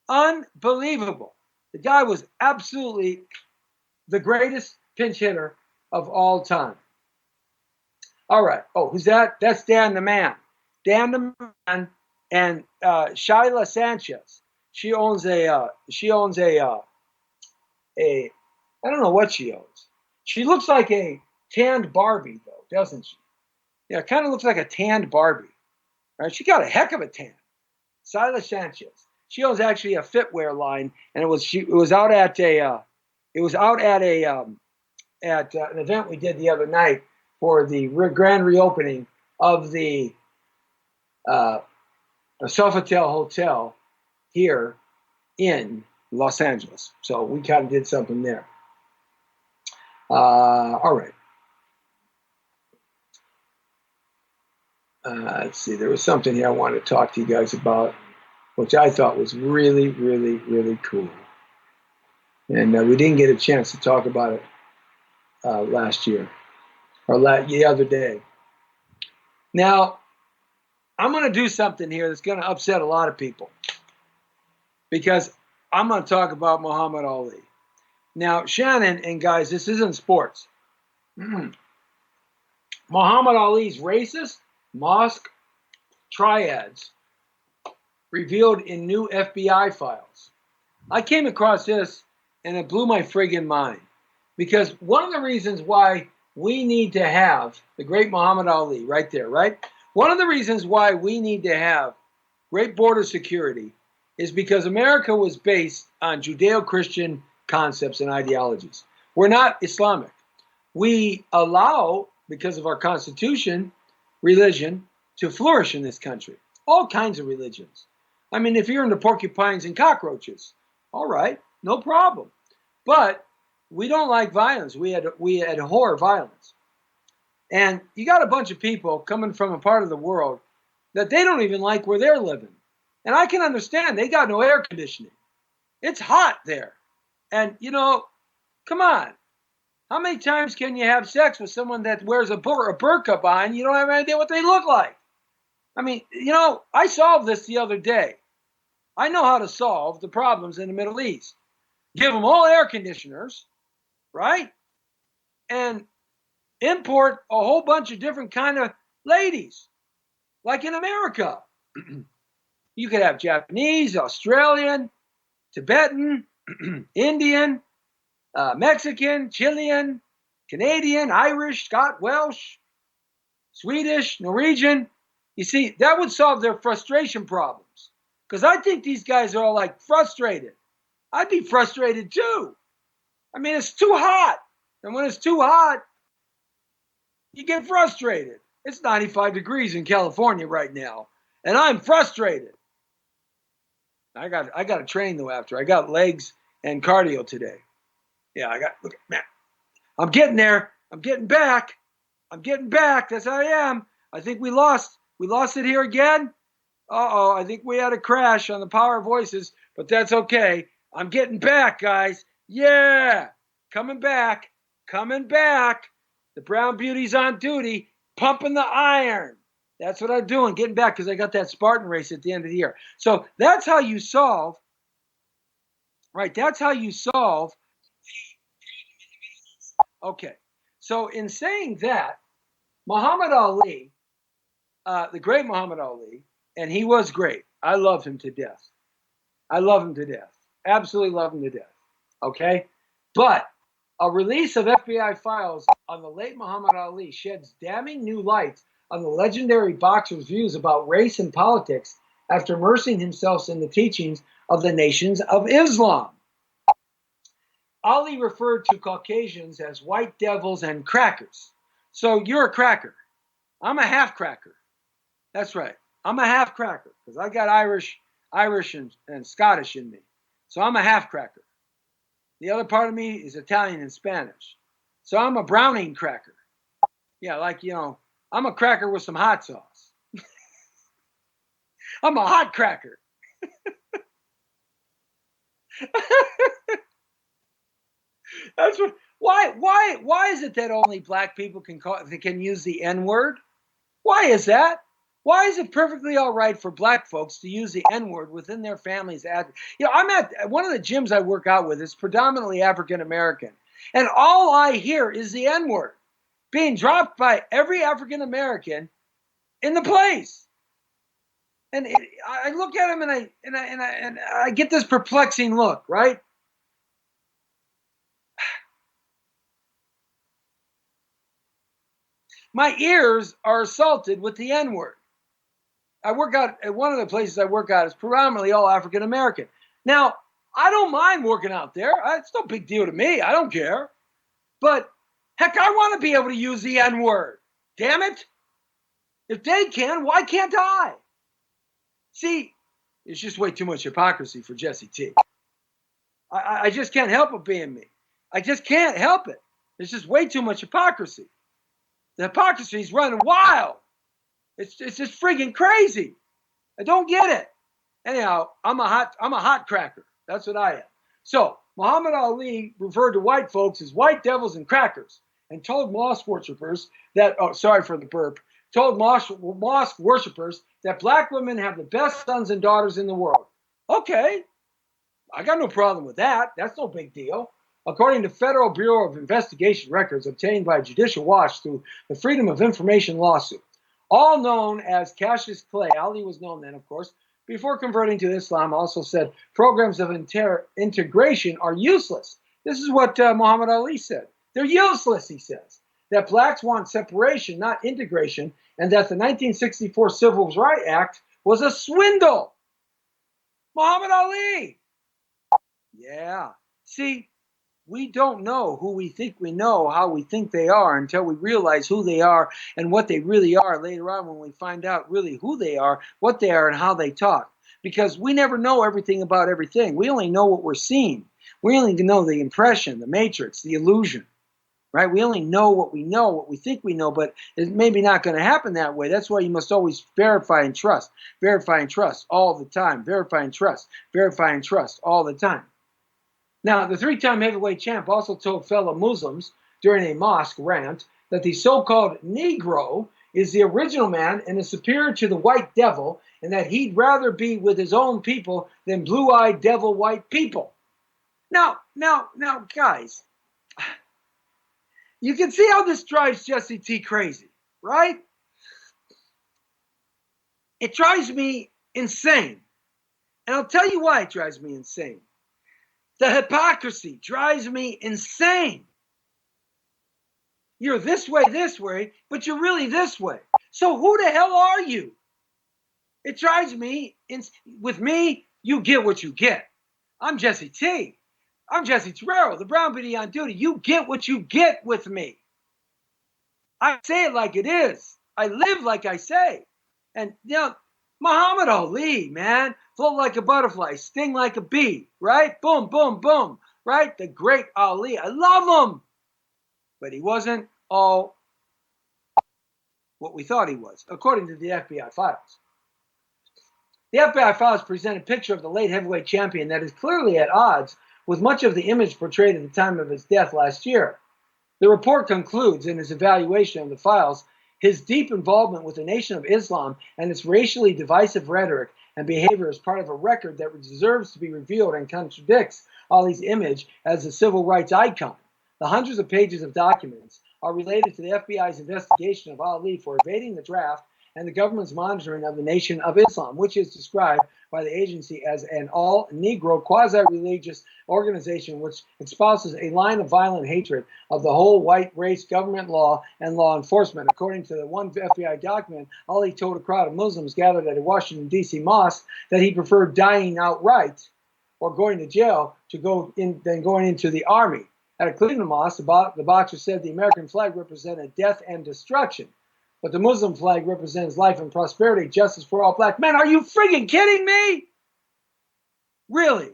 [SPEAKER 2] The guy was absolutely the greatest pinch hitter of all time. All right. Oh, who's that? That's Dan the Man. Dan the Man and Shyla Sanchez. She owns a I don't know what she owns. She looks like a tanned Barbie, though, doesn't she? Yeah, it kind of looks like a tanned Barbie. Right? She got a heck of a tan. Shyla Sanchez. She owns actually a footwear line, and it was out at an event we did the other night for the grand reopening of the Sofitel Hotel here in Los Angeles. So we kind of did something there. All right. Let's see. There was something here I wanted to talk to you guys about, which I thought was really, really, really cool. And we didn't get a chance to talk about it last year or the other day. Now, I'm going to do something here that's going to upset a lot of people because I'm going to talk about Muhammad Ali. Now, Shannon and guys, this isn't sports. Muhammad Ali's racist mosque triads revealed in new FBI files. I came across this and it blew my friggin' mind because one of the reasons why we need to have the great Muhammad Ali right there, right? One of the reasons why we need to have great border security is because America was based on Judeo-Christian concepts and ideologies. We're not Islamic. We allow, because of our Constitution, religion to flourish in this country. All kinds of religions. I mean, if you're into porcupines and cockroaches, all right, no problem. But we don't like violence. We abhor violence. And you got a bunch of people coming from a part of the world that they don't even like where they're living. And I can understand. They got no air conditioning. It's hot there. And, come on. How many times can you have sex with someone that wears a burqa behind? You don't have any idea what they look like. I mean, I solved this the other day. I know how to solve the problems in the Middle East. Give them all air conditioners, right? And import a whole bunch of different kind of ladies, like in America. You could have Japanese, Australian, Tibetan, Indian, Mexican, Chilean, Canadian, Irish, Scot, Welsh, Swedish, Norwegian. You see, that would solve their frustration problems. Because I think these guys are all like frustrated. I'd be frustrated too. I mean, it's too hot. And when it's too hot, you get frustrated. It's 95 degrees in California right now, and I'm frustrated. I got to train though after. I got legs and cardio today. Yeah, look, man. I'm getting there. I'm getting back. That's how I am. I think we lost. We lost it here again. Uh-oh, I think we had a crash on the Power of Voices, but that's okay. I'm getting back, guys. Yeah, coming back. The Brown Beauty's on duty, pumping the iron. That's what I'm doing, getting back because I got that Spartan race at the end of the year. So that's how you solve, right? That's how you solve. Okay, so in saying that, Muhammad Ali, the great Muhammad Ali, and he was great. I love him to death. Absolutely love him to death. Okay? But a release of FBI files on the late Muhammad Ali sheds damning new light on the legendary boxer's views about race and politics after immersing himself in the teachings of the nations of Islam. Ali referred to Caucasians as white devils and crackers. So you're a cracker. I'm a half cracker. That's right. I'm a half cracker because I got Irish and Scottish in me. So I'm a half cracker. The other part of me is Italian and Spanish. So I'm a browning cracker. Yeah, like, I'm a cracker with some hot sauce. I'm a hot cracker. That's what. Why is it that only black people can use the N-word? Why is that? Why is it perfectly all right for black folks to use the N-word within their families? I'm at one of the gyms I work out with is predominantly African American, and all I hear is the N-word being dropped by every African American in the place. And I look at him and I get this perplexing look, right? My ears are assaulted with the N-word. I work out at one of the places I work out is predominantly all African American. Now, I don't mind working out there. It's no big deal to me. I don't care. But heck, I want to be able to use the N-word. Damn it. If they can, why can't I? See, it's just way too much hypocrisy for Jesse T. I just can't help it being me. I just can't help it. There's just way too much hypocrisy. The hypocrisy is running wild. It's just friggin' crazy. I don't get it. Anyhow, I'm a hot cracker. That's what I am. So Muhammad Ali referred to white folks as white devils and crackers, and told mosque worshippers that. Oh, sorry for the burp. Told mosque worshippers that black women have the best sons and daughters in the world. Okay, I got no problem with that. That's no big deal. According to Federal Bureau of Investigation records obtained by Judicial Watch through the Freedom of Information lawsuit, all known as Cassius Clay, Ali was known then, of course, before converting to Islam, also said programs of integration are useless. This is what Muhammad Ali said. They're useless, he says. That blacks want separation, not integration, and that the 1964 Civil Rights Act was a swindle. Muhammad Ali. Yeah. See, we don't know who we think we know, how we think they are, until we realize who they are and what they really are later on when we find out really who they are, what they are, and how they talk. Because we never know everything about everything. We only know what we're seeing. We only know the impression, the matrix, the illusion. Right? We only know, what we think we know, but it's maybe not going to happen that way. That's why you must always verify and trust all the time, verify and trust all the time. Now, the three-time heavyweight champ also told fellow Muslims during a mosque rant that the so-called Negro is the original man and is superior to the white devil, and that he'd rather be with his own people than blue-eyed devil white people. Now, guys, you can see how this drives Jesse T crazy, right? It drives me insane. And I'll tell you why it drives me insane. The hypocrisy drives me insane. You're this way, but you're really this way. So who the hell are you? It drives me. With me, you get what you get. I'm Jesse T. I'm Jesse Terrero, the Brown Beauty on duty. You get what you get with me. I say it like it is. I live like I say. And, Muhammad Ali, man, float like a butterfly, sting like a bee, right? Boom, boom, boom, right? The great Ali. I love him. But he wasn't all what we thought he was, according to the FBI files. The FBI files present a picture of the late heavyweight champion that is clearly at odds with much of the image portrayed at the time of his death last year. The report concludes in his evaluation of the files his deep involvement with the Nation of Islam and its racially divisive rhetoric and behavior is part of a record that deserves to be revealed and contradicts Ali's image as a civil rights icon. The hundreds of pages of documents are related to the FBI's investigation of Ali for evading the draft and the government's monitoring of the Nation of Islam, which is described by the agency as an all-Negro quasi-religious organization which espouses a line of violent hatred of the whole white race, government law, and law enforcement. According to the one FBI document, Ali told a crowd of Muslims gathered at a Washington, D.C. mosque that he preferred dying outright or going to jail than going into the army. At a Cleveland mosque, the boxer said the American flag represented death and destruction, but the Muslim flag represents life and prosperity, justice for all black men. Are you friggin' kidding me? Really?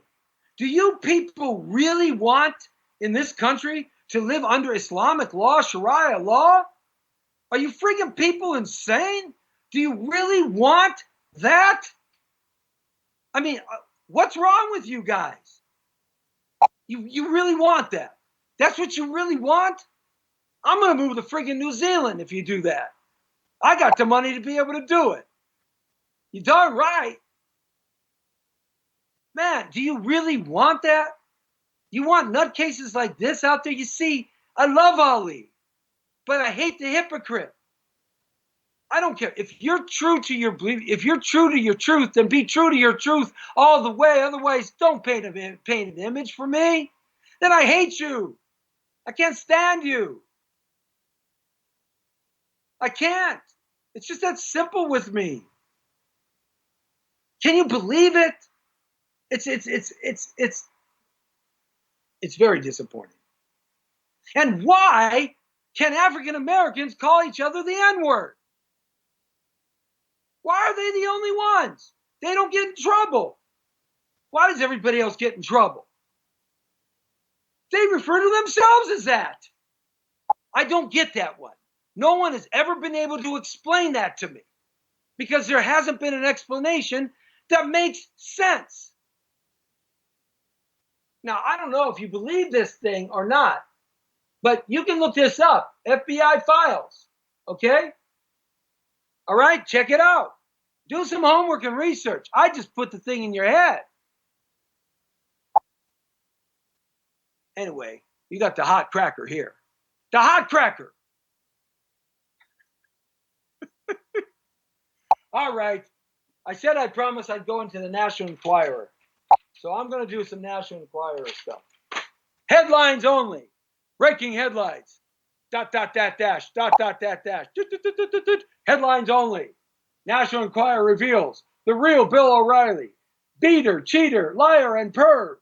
[SPEAKER 2] Do you people really want in this country to live under Islamic law, Sharia law? Are you friggin' people insane? Do you really want that? I mean, what's wrong with you guys? You really want that? That's what you really want? I'm going to move to friggin' New Zealand if you do that. I got the money to be able to do it. You darn right. Man, do you really want that? You want nutcases like this out there? You see, I love Ali, but I hate the hypocrite. I don't care. If you're true to your belief, if you're true to your truth, then be true to your truth all the way. Otherwise, don't paint an image for me. Then I hate you. I can't stand you. I can't. It's just that simple with me. Can you believe it? It's very disappointing. And why can African Americans call each other the N-word? Why are they the only ones? They don't get in trouble. Why does everybody else get in trouble? They refer to themselves as that. I don't get that one. No one has ever been able to explain that to me because there hasn't been an explanation that makes sense. Now, I don't know if you believe this thing or not, but you can look this up. FBI files, okay? All right, check it out. Do some homework and research. I just put the thing in your head. Anyway, you got the hot cracker here. The hot cracker. All right. I said I promised I'd go into the National Enquirer. So I'm going to do some National Enquirer stuff. Headlines only. Breaking headlines. ... dash. ... Headlines only. National Enquirer reveals the real Bill O'Reilly. Beater, cheater, liar, and perv.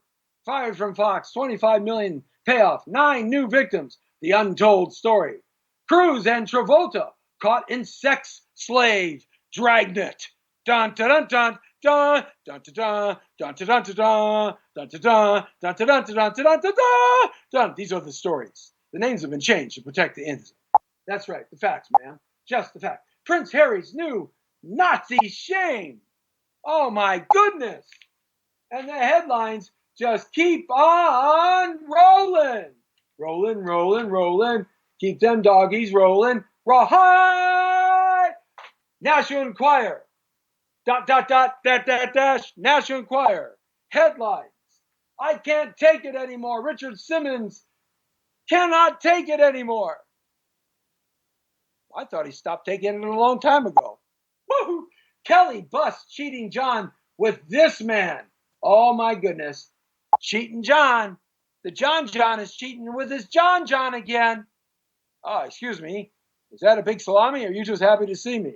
[SPEAKER 2] Fired from Fox. 25 million payoff. 9 new victims. The untold story. Cruz and Travolta caught in sex slave dragnet. Dun dun dun dun dun dun dun dun dun dun dun dun dun dun dun dun dun. These are the stories. The names have been changed to protect the innocent. That's right, the facts, man. Just the facts. Prince Harry's new Nazi shame. Oh my goodness. And the headlines just keep on rolling. Rolling. Keep them doggies rolling. Rawhide. National Enquirer. ... National Enquirer. Headlines. I can't take it anymore. Richard Simmons cannot take it anymore. I thought he stopped taking it a long time ago. Woo! Kelly busts cheating John with this man. Oh my goodness. Cheating John. The John is cheating with his John again. Oh, excuse me. Is that a big salami or are you just happy to see me?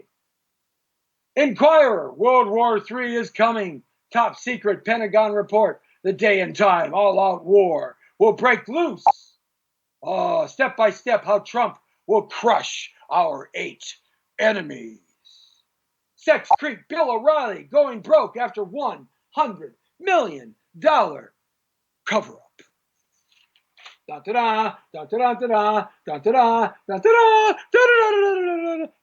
[SPEAKER 2] Inquirer, World War III is coming. Top secret Pentagon report. The day and time, all-out war will break loose. Oh, step by step, how Trump will crush our 8 enemies. Sex Creek Bill O'Reilly going broke after $100 million cover-up.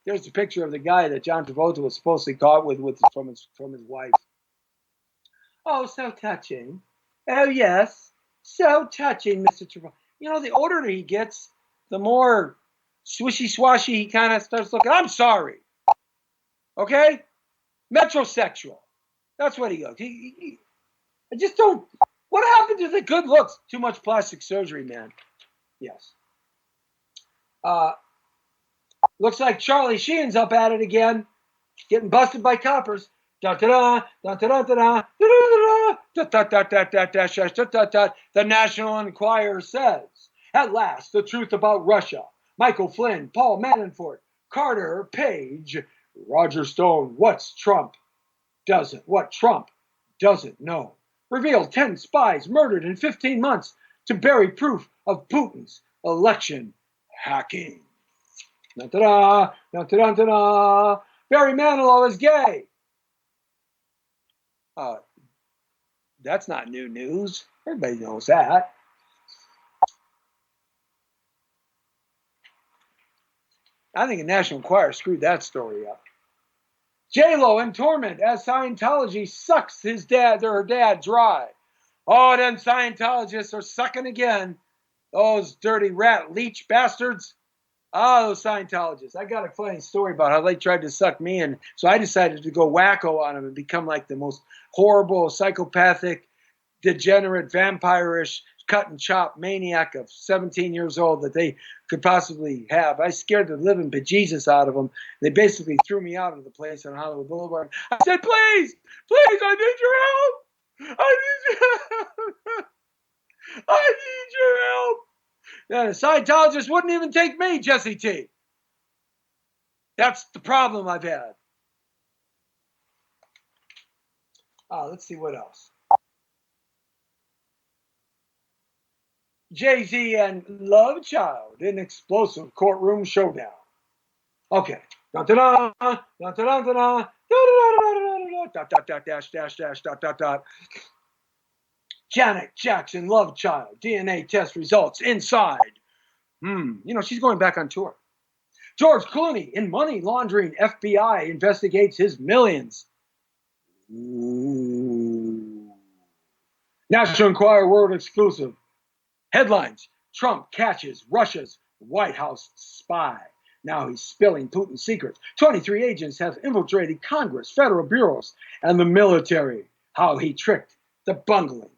[SPEAKER 2] There's a picture of the guy that John Travolta was supposedly caught with from his wife. Oh, so touching. Oh, yes. So touching, Mr. Travolta. You know, the older he gets, the more swishy-swashy he kind of starts looking. I'm sorry. Okay? Metrosexual. That's what he goes. I just don't. What happened to the good looks? Too much plastic surgery, man. Yes. Looks like Charlie Sheen's up at it again, getting busted by coppers. The National Enquirer says, at last, the truth about Russia. Michael Flynn, Paul Manafort, Carter Page, Roger Stone. What Trump doesn't know. Revealed 10 spies murdered in 15 months to bury proof of Putin's election hacking. Da-da-da, da-da-da-da. Barry Manilow is gay. That's not new news. Everybody knows that. I think the National Enquirer screwed that story up. J-Lo in torment as Scientology sucks her dad dry. Oh, them Scientologists are sucking again. Those dirty rat leech bastards. Those Scientologists. I got a funny story about how they tried to suck me in. So I decided to go wacko on them and become like the most horrible, psychopathic, degenerate, vampire-ish, cut and chop maniac of 17 years old that they could possibly have. I scared the living bejesus out of them. They basically threw me out of the place on Hollywood Boulevard. I said, please, I need your help. I need your help. Yeah, the Scientologists wouldn't even take me, Jesse T. That's the problem I've had. Let's see what else. Jay-Z and Love Child in explosive courtroom showdown. Okay. Janet Jackson, Love Child, DNA test results inside. You know, she's going back on tour. George Clooney in money laundering. FBI investigates his millions. Ooh. National Enquirer World exclusive. Headlines. Trump catches Russia's White House spy. Now he's spilling Putin's secrets. 23 agents have infiltrated Congress, federal bureaus, and the military. How he tricked the bungling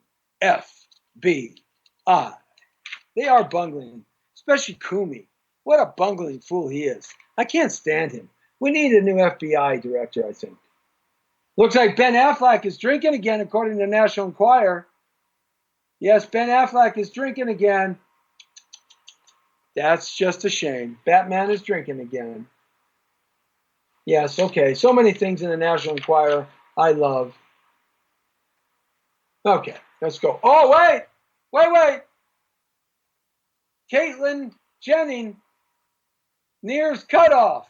[SPEAKER 2] FBI. They are bungling, especially Comey. What a bungling fool he is. I can't stand him. We need a new FBI director, I think. Looks like Ben Affleck is drinking again, according to the National Enquirer. Yes, Ben Affleck is drinking again. That's just a shame. Batman is drinking again. Yes, okay. So many things in the National Enquirer I love. Okay, let's go. Oh, wait. Caitlyn Jenner nears cutoff.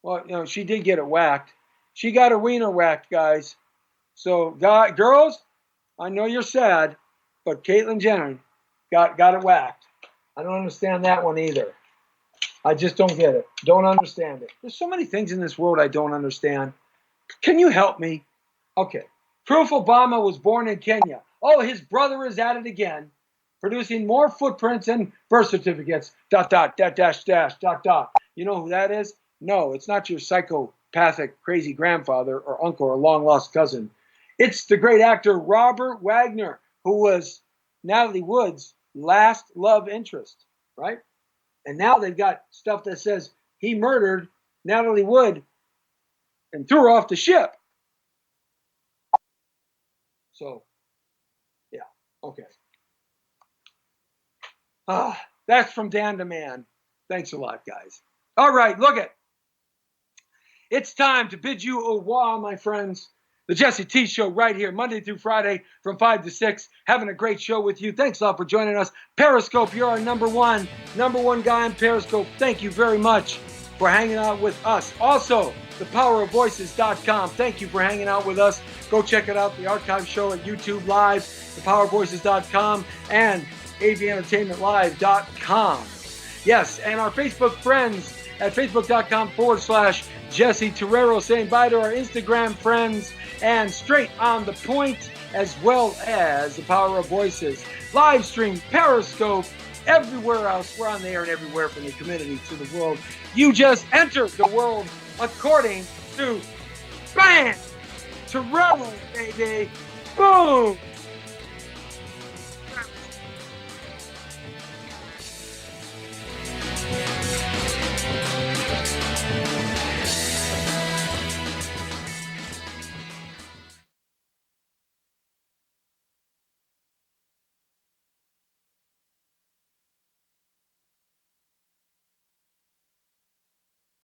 [SPEAKER 2] Well, you know, she did get it whacked. She got her wiener whacked, guys. So, girls, I know you're sad, but Caitlyn Jenner got it whacked. I don't understand that one either. I just don't get it. Don't understand it. There's so many things in this world I don't understand. Can you help me? Okay. Proof Obama was born in Kenya. Oh, his brother is at it again, producing more footprints and birth certificates. ... You know who that is? No, it's not your psychopathic, crazy grandfather or uncle or long-lost cousin. It's the great actor Robert Wagner, who was Natalie Wood's last love interest, right? And now they've got stuff that says he murdered Natalie Wood and threw her off the ship. So, yeah, okay. That's from Dan to Man. Thanks a lot, guys. All right, look it. It's time to bid you au revoir, my friends. The Jesse T Show right here, Monday through Friday from 5 to 6. Having a great show with you. Thanks a lot for joining us. Periscope, you're our number one guy on Periscope. Thank you very much for hanging out with us. Also, thepowerofvoices.com. Thank you for hanging out with us. Go check it out, the archive show at YouTube Live, thepowerofvoices.com, and aventertainmentlive.com. Yes, and our Facebook friends at facebook.com/Jesse Terrero, saying bye to our Instagram friends and Straight on the Point, as well as the Power of Voices. Live stream, Periscope, everywhere else. We're on the air and everywhere from the community to the world. You just entered the world according to Bam! Terrero, baby. Boom!